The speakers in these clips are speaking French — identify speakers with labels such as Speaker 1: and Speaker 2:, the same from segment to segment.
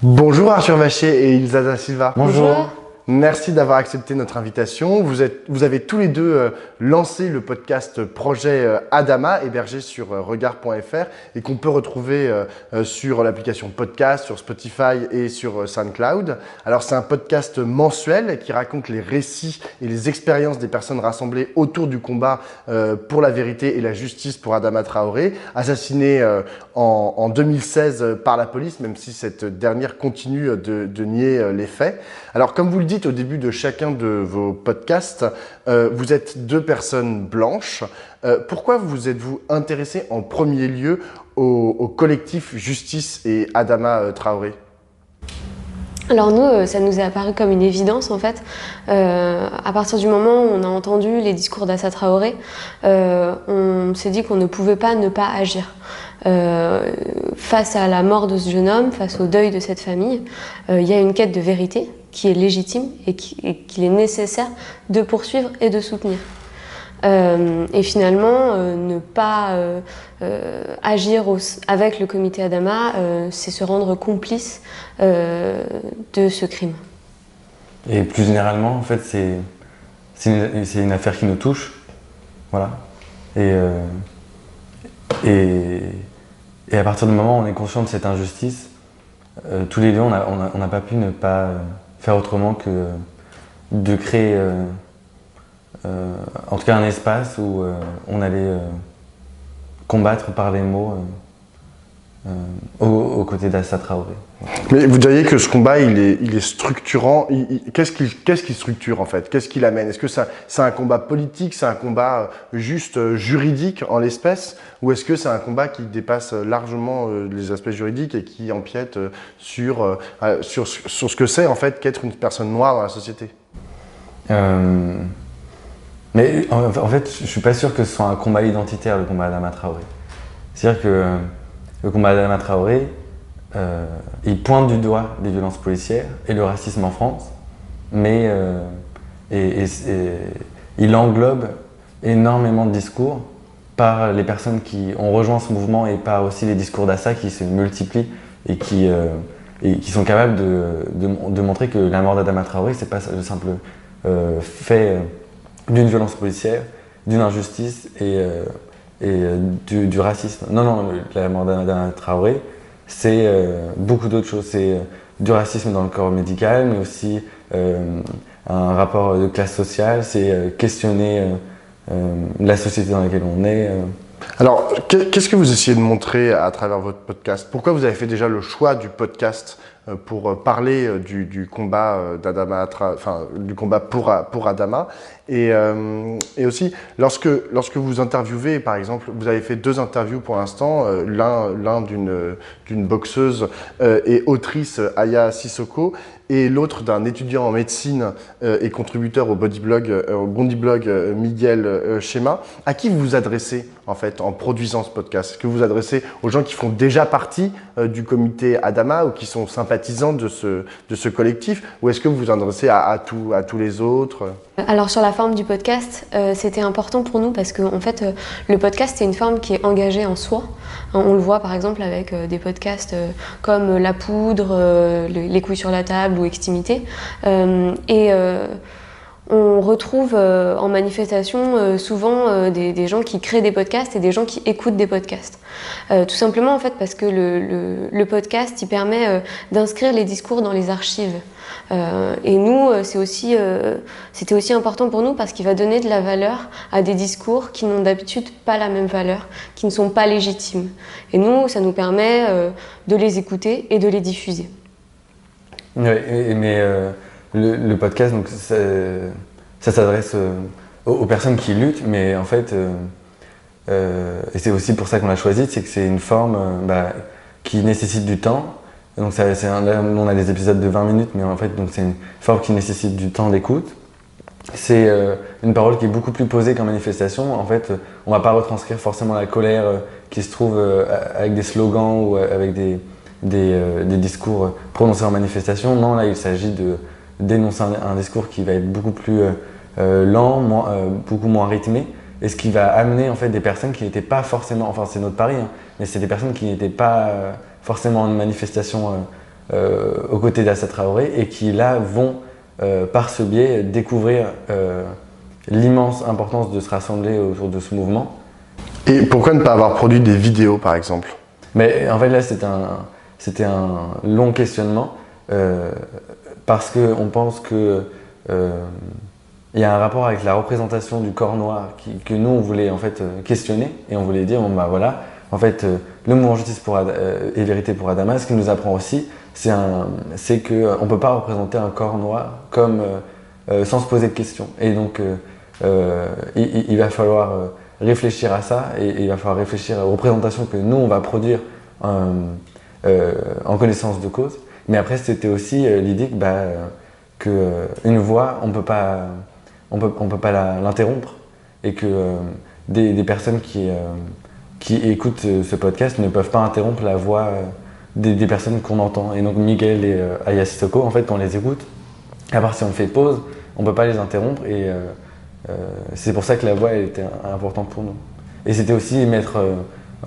Speaker 1: Bonjour Arthur Vacher et Ilza da Silva.
Speaker 2: Bonjour.
Speaker 1: Merci d'avoir accepté notre invitation. Vous avez tous les deux lancé le podcast Projet Adama, hébergé sur regard.fr et qu'on peut retrouver sur l'application podcast, sur Spotify et sur SoundCloud. Alors c'est un podcast mensuel qui raconte les récits et les expériences des personnes rassemblées autour du combat pour la vérité et la justice pour Adama Traoré, assassiné en 2016 par la police, même si cette dernière continue de nier les faits. Alors comme vous le dites au début de chacun de vos podcasts, vous êtes deux personnes blanches. Pourquoi vous êtes-vous intéressé en premier lieu au collectif Justice et Adama Traoré ?
Speaker 2: Alors nous, ça nous est apparu comme une évidence en fait. À partir du moment où on a entendu les discours d'Assa Traoré, on s'est dit qu'on ne pouvait pas ne pas agir. Face à la mort de ce jeune homme, face au deuil de cette famille, il y a une quête de vérité qui est légitime et qu'il est nécessaire de poursuivre et de soutenir. Et finalement, ne pas agir avec le comité Adama, c'est se rendre complice de ce crime.
Speaker 3: Et plus généralement, en fait, c'est une affaire qui nous touche, voilà. Et à partir du moment où on est conscient de cette injustice, tous les deux, on n'a pas pu ne pas faire autrement que de créer en tout cas un espace où on allait combattre par les mots aux côtés d'Assa Traoré.
Speaker 1: Mais vous diriez que ce combat, il est structurant. Qu'est-ce qui structure en fait ? Qu'est-ce qui l'amène ? Est-ce que c'est un combat politique, c'est un combat juste juridique en l'espèce ? Ou est-ce que c'est un combat qui dépasse largement les aspects juridiques et qui empiète sur ce que c'est en fait qu'être une personne noire dans la société ?
Speaker 3: Mais en fait, je suis pas sûr que ce soit un combat identitaire, le combat d'Adama Traoré. C'est-à-dire que le combat d'Adama Traoré, il pointe du doigt les violences policières et le racisme en France, mais il englobe énormément de discours par les personnes qui ont rejoint ce mouvement et par aussi les discours d'Assa qui se multiplient et qui sont capables de montrer que la mort d'Adama Traoré, c'est pas le simple fait d'une violence policière, d'une injustice et du racisme. Non, la mort d'Adama Traoré, c'est beaucoup d'autres choses. C'est du racisme dans le corps médical, mais aussi un rapport de classe sociale, c'est questionner la société dans laquelle on est.
Speaker 1: Alors, qu'est-ce que vous essayez de montrer à travers votre podcast ? Pourquoi vous avez fait déjà le choix du podcast pour parler du combat d'Adama, du combat pour Adama et aussi, lorsque vous interviewez, par exemple, vous avez fait 2 interviews pour l'instant, l'un d'une boxeuse et autrice Aya Sissoko, et l'autre d'un étudiant en médecine et contributeur au Bondiblog Miguel Chema. À qui vous vous adressez en fait en produisant ce podcast ? Est-ce que vous vous adressez aux gens qui font déjà partie du comité Adama ou qui sont sympathisants de ce collectif, ou est-ce que vous vous adressez à tous les autres ?
Speaker 2: Alors sur la forme du podcast, c'était important pour nous parce que en fait, le podcast c'est une forme qui est engagée en soi. On le voit par exemple avec des podcasts comme La Poudre, Les couilles sur la table ou Extimité. On retrouve en manifestation souvent des gens qui créent des podcasts et des gens qui écoutent des podcasts. Tout simplement en fait parce que le podcast il permet d'inscrire les discours dans les archives. Et nous, c'était aussi important pour nous parce qu'il va donner de la valeur à des discours qui n'ont d'habitude pas la même valeur, qui ne sont pas légitimes. Et nous, ça nous permet de les écouter et de les diffuser.
Speaker 3: Oui, mais le podcast, donc, ça s'adresse aux personnes qui luttent, mais en fait, et c'est aussi pour ça qu'on l'a choisi, c'est que c'est une forme qui nécessite du temps. Donc on a des épisodes de 20 minutes, mais en fait donc c'est une forme qui nécessite du temps d'écoute. C'est une parole qui est beaucoup plus posée qu'en manifestation. En fait, on ne va pas retranscrire forcément la colère qui se trouve avec des slogans ou avec des discours prononcés en manifestation. Non, là il s'agit de d'énoncer un discours qui va être beaucoup plus lent, beaucoup moins rythmé, et ce qui va amener en fait des personnes qui n'étaient pas forcément, enfin c'est notre pari, hein, mais c'est des personnes qui n'étaient pas forcément en manifestation aux côtés d'Assa Traoré et qui là vont par ce biais découvrir l'immense importance de se rassembler autour de ce mouvement.
Speaker 1: Et pourquoi ne pas avoir produit des vidéos par exemple?
Speaker 3: Mais en fait là c'était un long questionnement parce qu'on pense que il y a un rapport avec la représentation du corps noir que nous on voulait en fait questionner et on voulait dire bon bah voilà en fait le mouvement Justice et Vérité pour Adama, ce qu'il nous apprend aussi c'est qu'on ne peut pas représenter un corps noir comme sans se poser de questions et donc il va falloir réfléchir à ça et il va falloir réfléchir aux représentations que nous on va produire en connaissance de cause. Mais après c'était aussi l'idée que une voix on peut pas l'interrompre et que des personnes qui écoutent ce podcast ne peuvent pas interrompre la voix des personnes qu'on entend. Et donc Miguel et Aya Sissoko, en fait, quand on les écoute, à part si on fait pause, on ne peut pas les interrompre et c'est pour ça que la voix elle était importante pour nous. Et c'était aussi mettre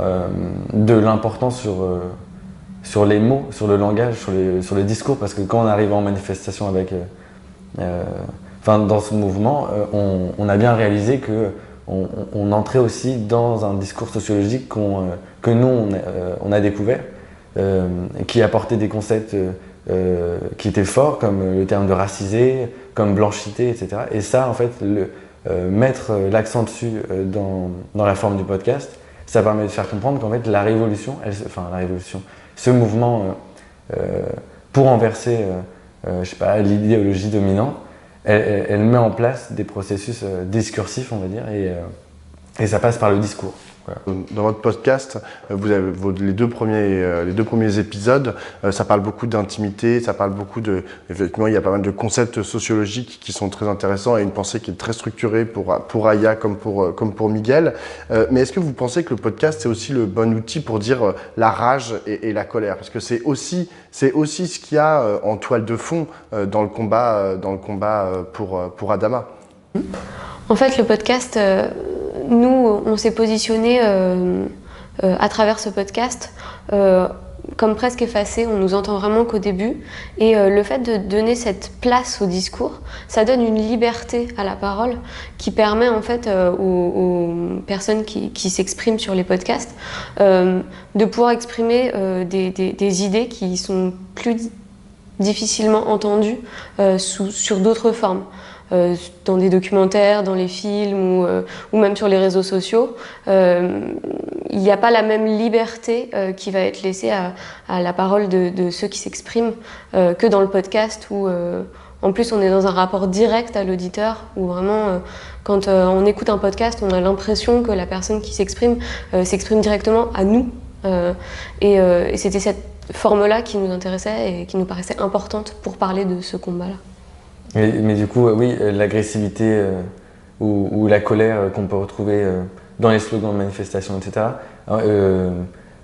Speaker 3: de l'importance sur les mots, sur le langage, sur le discours, parce que quand on arrive en manifestation avec dans ce mouvement, on a bien réalisé qu'on entrait aussi dans un discours sociologique que nous, on a découvert, qui apportait des concepts qui étaient forts, comme le terme de racisé, comme blanchité, etc. Et ça, en fait, mettre l'accent dessus dans la forme du podcast, ça permet de faire comprendre qu'en fait, ce mouvement, pour renverser l'idéologie dominante, elle met en place des processus discursifs, on va dire, et ça passe par le discours. Voilà.
Speaker 1: Dans votre podcast, vous avez les deux premiers épisodes, ça parle beaucoup d'intimité, ça parle beaucoup effectivement, il y a pas mal de concepts sociologiques qui sont très intéressants et une pensée qui est très structurée pour Aya comme pour Miguel. Mais est-ce que vous pensez que le podcast c'est aussi le bon outil pour dire la rage et la colère? Parce que c'est aussi ce qu'il y a en toile de fond dans le combat pour Adama.
Speaker 2: En fait, le podcast, nous, on s'est positionné à travers ce podcast comme presque effacé. On nous entend vraiment qu'au début. Et le fait de donner cette place au discours, ça donne une liberté à la parole qui permet en fait aux personnes qui s'expriment sur les podcasts de pouvoir exprimer des idées qui sont plus difficilement entendues sur d'autres formes. Dans des documentaires, dans les films ou même sur les réseaux sociaux, il n'y a pas la même liberté qui va être laissée à la parole de ceux qui s'expriment que dans le podcast où en plus on est dans un rapport direct à l'auditeur où vraiment quand on écoute un podcast on a l'impression que la personne qui s'exprime directement à nous et c'était cette forme-là qui nous intéressait et qui nous paraissait importante pour parler de ce combat-là.
Speaker 3: Mais du coup, oui, l'agressivité ou la colère qu'on peut retrouver dans les slogans de manifestation, etc.,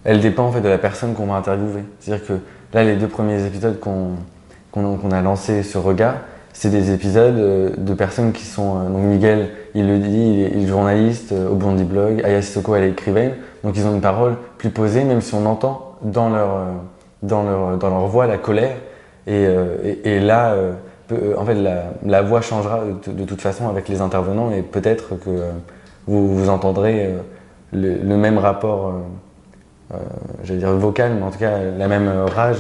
Speaker 3: elle dépend en fait de la personne qu'on va interviewer. C'est-à-dire que là, les deux premiers épisodes qu'on a lancés sur Regard, c'est des épisodes de personnes qui sont... donc Miguel, il le dit, il est journaliste au Blondie Blog, Aya Sissoko, elle est écrivaine, donc ils ont une parole plus posée, même si on entend dans leur voix la colère. Et là... en fait, la voix changera de toute façon avec les intervenants et peut-être que vous entendrez le même rapport, j'allais dire vocal, mais en tout cas la même rage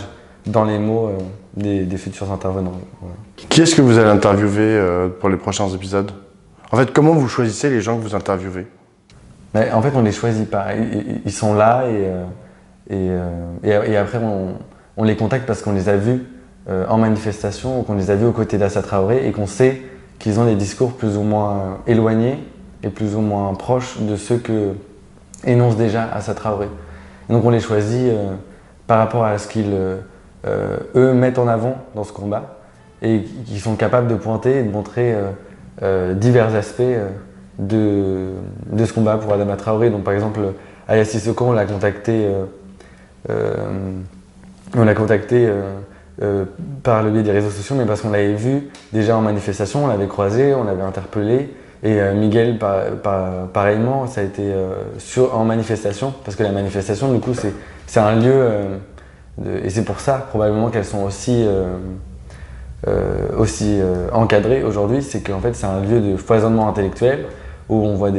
Speaker 3: dans les mots des futurs intervenants. Voilà.
Speaker 1: Qui est-ce que vous allez interviewer pour les prochains épisodes? En fait, comment vous choisissez les gens que vous interviewez?
Speaker 3: Mais en fait, on ne les choisit pas. Ils sont là et après on les contacte parce qu'on les a vus en manifestation ou qu'on les a vus aux côtés d'Assa Traoré et qu'on sait qu'ils ont des discours plus ou moins éloignés et plus ou moins proches de ceux que énonce déjà Assa Traoré. Et donc on les choisit par rapport à ce qu'ils eux mettent en avant dans ce combat et qui sont capables de pointer et de montrer divers aspects de ce combat pour Adama Traoré. Donc par exemple Aya Sissoko, on l'a contacté par le biais des réseaux sociaux, mais parce qu'on l'avait vu déjà en manifestation, on l'avait croisé, on l'avait interpellé. Et Miguel, pareillement, ça a été en manifestation, parce que la manifestation, du coup, c'est un lieu Et c'est pour ça, probablement, qu'elles sont aussi encadrées aujourd'hui. C'est qu'en fait, c'est un lieu de foisonnement intellectuel où on voit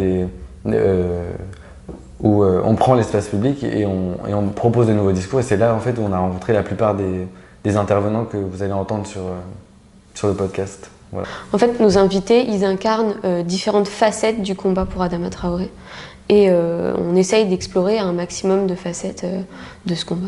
Speaker 3: où on prend l'espace public et on propose de nouveaux discours. Et c'est là, en fait, où on a rencontré la plupart des intervenants que vous allez entendre sur le podcast. Voilà.
Speaker 2: En fait, nos invités, ils incarnent différentes facettes du combat pour Adama Traoré. Et on essaye d'explorer un maximum de facettes de ce combat.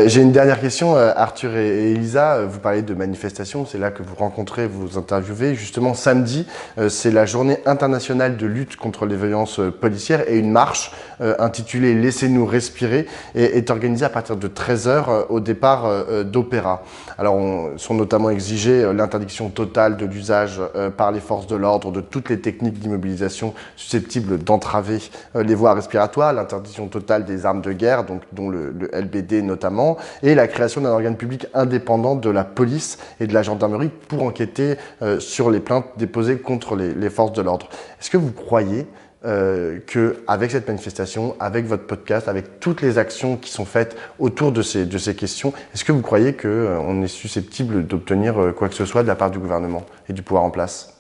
Speaker 1: J'ai une dernière question, Arthur et Elisa, vous parlez de manifestations, c'est là que vous rencontrez, vous interviewez. Justement, samedi, c'est la journée internationale de lutte contre les violences policières et une marche intitulée « Laissez-nous respirer » est organisée à partir de 13h au départ d'Opéra. Alors, sont notamment exigées l'interdiction totale de l'usage par les forces de l'ordre de toutes les techniques d'immobilisation susceptibles d'entraver les voies respiratoires, l'interdiction totale des armes de guerre, dont le LBD notamment, et la création d'un organe public indépendant de la police et de la gendarmerie pour enquêter sur les plaintes déposées contre les forces de l'ordre. Est-ce que vous croyez qu'avec cette manifestation, avec votre podcast, avec toutes les actions qui sont faites autour de ces questions, est-ce que vous croyez qu'on est susceptible d'obtenir quoi que ce soit de la part du gouvernement et du pouvoir en place ?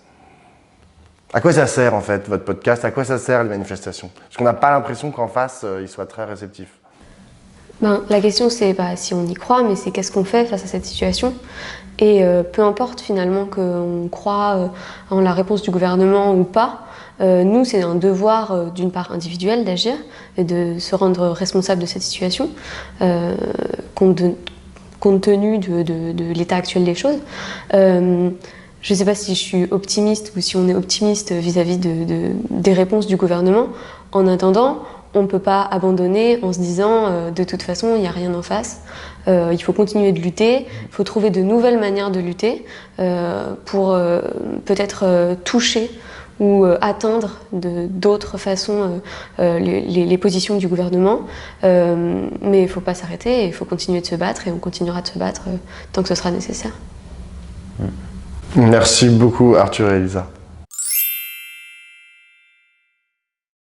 Speaker 1: À quoi ça sert en fait votre podcast ? À quoi ça sert les manifestations ? Parce qu'on n'a pas l'impression qu'en face, ils soient très réceptifs.
Speaker 2: La question, c'est pas si on y croit, mais c'est qu'est-ce qu'on fait face à cette situation. Et peu importe finalement qu'on croit en la réponse du gouvernement ou pas, nous, c'est un devoir d'une part individuel d'agir et de se rendre responsable de cette situation, compte tenu de l'état actuel des choses. Je ne sais pas si je suis optimiste ou si on est optimiste vis-à-vis des réponses du gouvernement. En attendant, on ne peut pas abandonner en se disant de toute façon il n'y a rien en face. Il faut continuer de lutter, il faut trouver de nouvelles manières de lutter pour peut-être toucher ou atteindre d'autres façons les positions du gouvernement. Mais il ne faut pas s'arrêter, il faut continuer de se battre et on continuera de se battre tant que ce sera nécessaire.
Speaker 1: Merci beaucoup Arthur et Elisa.